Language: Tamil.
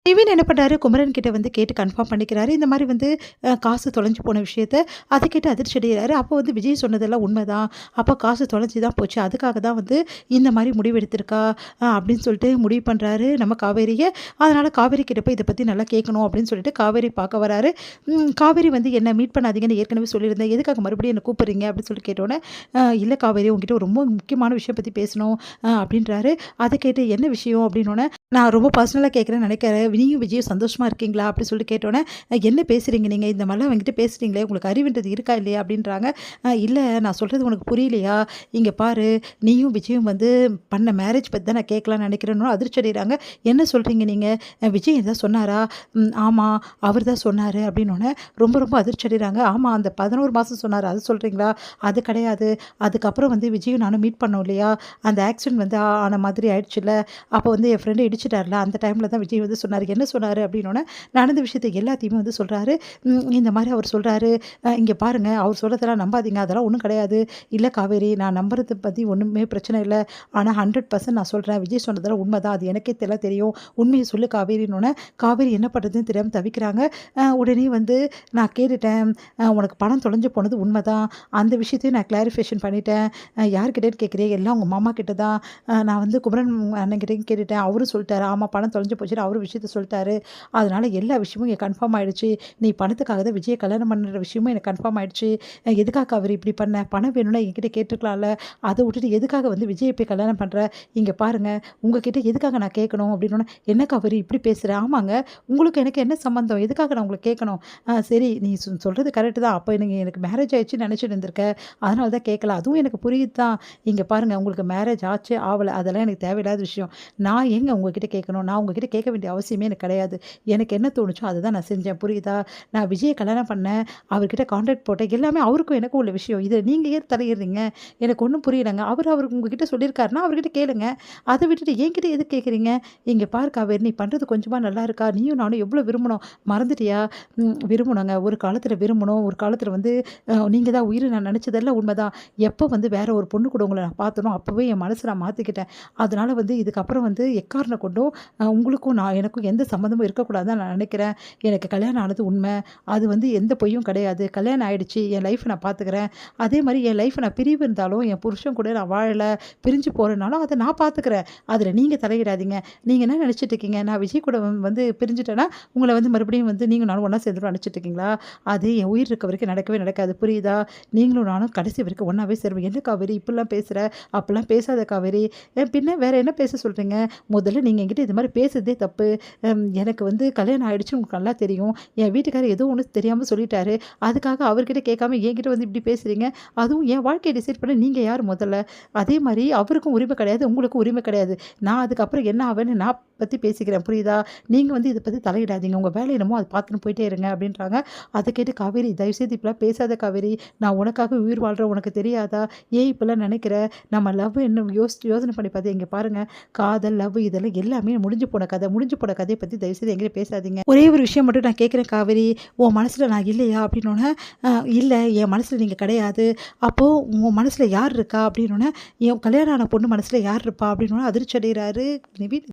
நிவின் என்ன பண்ணுறாரு, குமரன் கிட்ட வந்து கேட்டு கன்ஃபார்ம் பண்ணிக்கிறாரு. இந்த மாரி வந்து காசு தொலைஞ்சு போன விஷயத்த அத கேட்டு அதிர்ச்சி அடைகிறாரு. அப்போ வந்து விஜய் சொன்னதெல்லாம் உண்மைதான். அப்போ காசு தொலைஞ்சு தான் போச்சு. அதுக்காக தான் வந்து இந்த மாரி முடிவு எடுத்திருக்கா அப்படின்னு சொல்லிட்டு முடிவு பண்றாரு நம்ம காவேரிய. அதனால காவேரி கிட்ட போய் இத பத்தி நல்லா கேட்கணும் அப்படின்னு சொல்லிட்டு காவேரி பார்க்க வராரு. காவேரி வந்து என்ன மீட் பண்ணாதீங்கன்னு ஏற்கனவே சொல்லியிருந்தேன். எதுக்காக மறுபடியும் என்ன கூப்பிடுறீங்க அப்படின்னு சொல்லி கேட்டோனே, இல்ல காவேரி உன்கிட்ட ஒரு ரொம்ப முக்கியமான விஷயம் பத்தி பேசணும் அப்படின்றாரு. அத கேட்டு என்ன விஷயம் அப்படின்னோனே, நான் ரொம்ப பர்சனலா கேட்குறேன்னு நினைக்கிறேன். நீயும் விஜயும் சந்தோஷமா இருக்கீங்களா? அப்படி சொல்லிட்டு கேட்டோனே, என்ன பேசுறீங்க நீங்க? இந்த மாரிலாம் என்கிட்ட பேசுறீங்களே, உங்களுக்கு அறிவுன்றது இருக்கா இல்லையா? அப்படின்றாங்க. இல்ல நான் சொல்றது உனக்கு புரியலையா? இங்க பாரு, நீயும் விஜயும் வந்து பண்ண மேரேஜ் பத்தி தான் நான் கேட்கலான்னு நினைக்கிறேன்னு அதிர்ச்சி அடைகிறாங்க. என்ன சொல்றீங்க நீங்க? விஜய் எதாவது சொன்னாரா? ஆமா, அவர் தான் சொன்னாரு அப்படின்னோனே, ரொம்ப ரொம்ப அதிர்ச்சி அடைகிறாங்க. ஆமா, அந்த 11 மாசம் சொன்னாரு. அது சொல்றீங்களா? அது கிடையாது. அதுக்கப்புறம் வந்து விஜயும் நானும் மீட் பண்ணோம் இல்லையா? அந்த ஆக்சிடென்ட் வந்து ஆன மாதிரி ஆயிடுச்சுல்ல. அப்போ வந்து என் ஃப்ரெண்ட் இடிச்சிட்டார்ல, அந்த டைம்ல தான் விஜய் வந்து சொன்னாரு. என்ன சொன்னாரு அப்படின்னோனே, நடந்த விஷயத்த எல்லாத்தையுமே வந்து சொல்றாரு. இந்த மாரி அவர் சொல்றாரு, இங்க பாருங்க அவர் சொல்றதெல்லாம் நம்பாதீங்க. அதெல்லாம் ஒண்ணும் கிடையாது. இல்ல காவேரி, நான் நம்புறத பத்தி ஒண்ணுமே பிரச்சனை இல்ல. ஆனா 100% நான் சொல்றேன். விஜய் சொன்னதெல்லாம் உண்மைதான். அது எனக்கே தெரியும். உண்மைய சொல்லு காவேரின்னோனே, காவேரி என்ன பண்றதுன்னு தெரியாம தவிக்கிறாங்க. உடனே வந்து நான் கேட்டுட்டேன். உனக்கு பணம் தொலைஞ்சு போனது உண்மைதான். அந்த விஷயத்தையும் நான் கிளாரிஃபிகேஷன் பண்ணிட்டேன். யார்கிட்டன்னு கேட்குறியா? எல்லாம் உங்க மாமா கிட்ட தான். நான் வந்து குமரன் அண்ணன்கிட்டயும் கேட்டுட்டேன். அவரும் சொல்லிட்டாரு. ஆமா, பணம் தொலைஞ்சு போச்சுன்னு அவரும் விஷயத்த சொல்லிட்டாரு. அதனால எல்லா விஷயமும் எனக்கு கன்ஃபார்ம் ஆயிடுச்சு. நீ பணத்துக்காக தான் விஜய கல்யாணம் பண்ணுற விஷயமும் எனக்கு கன்ஃபார்ம் ஆயிடுச்சு. எதுக்காக அவர் இப்படி பண்ண? பணம் வேணும்னா என்கிட்ட கேட்டுருக்கலாம்ல. அத விட்டுட்டு எதுக்காக வந்து விஜய போய் கல்யாணம் பண்ற? இங்க பாருங்க, உங்ககிட்ட எதுக்காக நான் கேட்கணும் அப்படின்னோனே, என்ன காவேரி இப்படி பேசுற? ஆமாங்க, உங்களுக்கு எனக்கு என்ன சம்மந்தம்? எதுக்காக நான் உங்கள கேட்கணும்? சரி, நீ சொல்றது கரெக்ட் தான். அப்ப நீங்க எனக்கு மேரேஜ் ஆயிடுச்சுன்னு நினைச்சிட்டு இருந்திருக்க. அதனால தான் கேட்கல. அதுவும் எனக்கு புரியுது தான். இங்க பாருங்க, உங்களுக்கு மேரேஜ் ஆச்சு, ஆவல. அதெல்லாம் எனக்கு தேவையில்லாத விஷயம். நான் ஏங்க உங்ககிட்ட கேட்கணும்? நான் உங்ககிட்ட கேட்க வேண்டிய அவசியமே எனக்கு கிடையாது. எனக்கு என்ன தோணுச்சோ அதுதான் நான் செஞ்சேன். புரியுதா? நான் விஜய கல்யாணம் பண்ணேன். அவர்கிட்ட கான்ட்ராக்ட் போட்டேன். எல்லாமே அவருக்கும் எனக்கும் உள்ள விஷயம். இத நீங்க ஏன் தலையிடுறீங்க? எனக்கு ஒண்ணும் புரியலங்க. அவரு உங்ககிட்ட சொல்லியிருக்காருன்னா, அவர்கிட்ட கேளுங்க. அத விட்டுட்டு என்கிட்ட எதுக்கு கேட்குறீங்க? இங்க பாரு காவேரி, நீ பண்றது கொஞ்சமா நல்லா இருக்கா? நீயும் நானும் எவ்வளோ விரும்புனோம். மறந்துட்டியா? விரும்புனோங்க. ஒரு காலத்துல விரும்புனோம். ஒரு காலத்துல வந்து நீங்க தான் உயிர் நான் நினைச்சதெல்லாம் உண்மைதான். எப்போ வந்து வேற ஒரு பொண்ணு கூட உங்கள நான் பார்த்தனோ, அப்பவே என் மனச நான் மாத்திக்கிட்டேன். அதனால வந்து இதுக்கப்புறம் வந்து எக்காரணம் கொண்டும் உங்களுக்கும் எனக்கும் எந்த சம்மந்தமும் இருக்கக்கூடாதுன்னு தான் நான் நினைக்கிறேன். எனக்கு கல்யாணம் ஆனது உண்மை. அது வந்து எந்த பொய்யும் கிடையாது. கல்யாணம் ஆயிடுச்சு. என் லைஃப்ப நான் பார்த்துக்கிறேன். அதே மாரி என் லைஃப்ல நான் பிரிவு இருந்தாலும், என் புருஷன் கூட நான் வாழல, பிரிஞ்சு போறேனாலும் அத நான் பார்த்துக்கிறேன். அதில நீங்க தலையிடாதீங்க. நீங்க என்ன நினைச்சிட்டு இருக்கீங்க? நான் விஜய் கூட வந்து பிரிஞ்சுட்டேன்னா, உங்கள வந்து மறுபடியும் வந்து நீங்களும் நானும் ஒண்ணா சேர்ந்துருவோம்னு நினைச்சிட்டு இருக்கீங்களா? அது என் உயிர் இருக்க வரைக்கும் நடக்கவே நடக்காது. புரியுதா? நீங்களும் நானும் கடைசி வரைக்கும் ஒண்ணாவே சேருவோம். என்ன காவேரி இப்படிலாம் பேசுற? அப்படிலாம் பேசாத காவேரி. பின்ன வேற என்ன பேச சொல்றீங்க? முதல்ல நீங்க என்கிட்ட இது மாரி பேசுறதே தப்பு. எனக்கு வந்து கல்யாணம் ஆயிடுச்சுன்னு உங்களுக்கு நல்லா தெரியும். என் வீட்டுக்காரர் ஏதோ ஒண்ணு தெரியாம சொல்லிட்டாரு. அதுக்காக அவர்கிட்ட கேட்காம என்கிட்ட வந்து இப்படி பேசுறீங்க. அதுவும் என் வாழ்க்கைய டிசைட் பண்ண நீங்க யார் முதல்ல? அதே மாரி அவருக்கும் உரிமை கிடையாது. உங்களுக்கும் உரிமை கிடையாது. நான் அதுக்கப்புறம் என்ன ஆவேன்னு நான் பத்தி பேசிக்கிறேன். புரியுதா? நீங்க வந்து இத பத்தி தலையிடாதீங்க. உங்க வேலை என்னமோ அத பார்த்துன்னு போயிட்டே இருங்க அப்படின்றாங்க. அத கேட்டு காவேரி, தயவுசெய்து இப்படிலாம் பேசாத காவேரி. நான் உனக்காக உயிர் வாழ்றேன். உனக்கு தெரியாதா? ஏன் இப்படிலாம் நினைக்கிற? நம்ம லவ் என்ன யோசனை பண்ணி பாத்து இங்க பாருங்க. காதல், லவ் இதெல்லாம் எல்லாமே முடிஞ்சு போன கதை. முடிஞ்சு போன கதைய பத்தி தயவுசெய்து என்கிட்ட பேசாதீங்க. ஒரே ஒரு விஷயம் மட்டும் நான் கேட்கிறேன் காவேரி. உன் மனசுல நான் இல்லையா? அப்படின்னோனே, இல்ல என் மனசுல நீங்க கிடையாது. அப்போ உன் மனசுல யார் இருக்கா? அப்படின்னோனே, என் கல்யாணம் ஆன பொண்ணு மனசுல யார் இருப்பா? அப்படின்னோனே அதிர்ச்சி அடைகிறாரு நிவின்.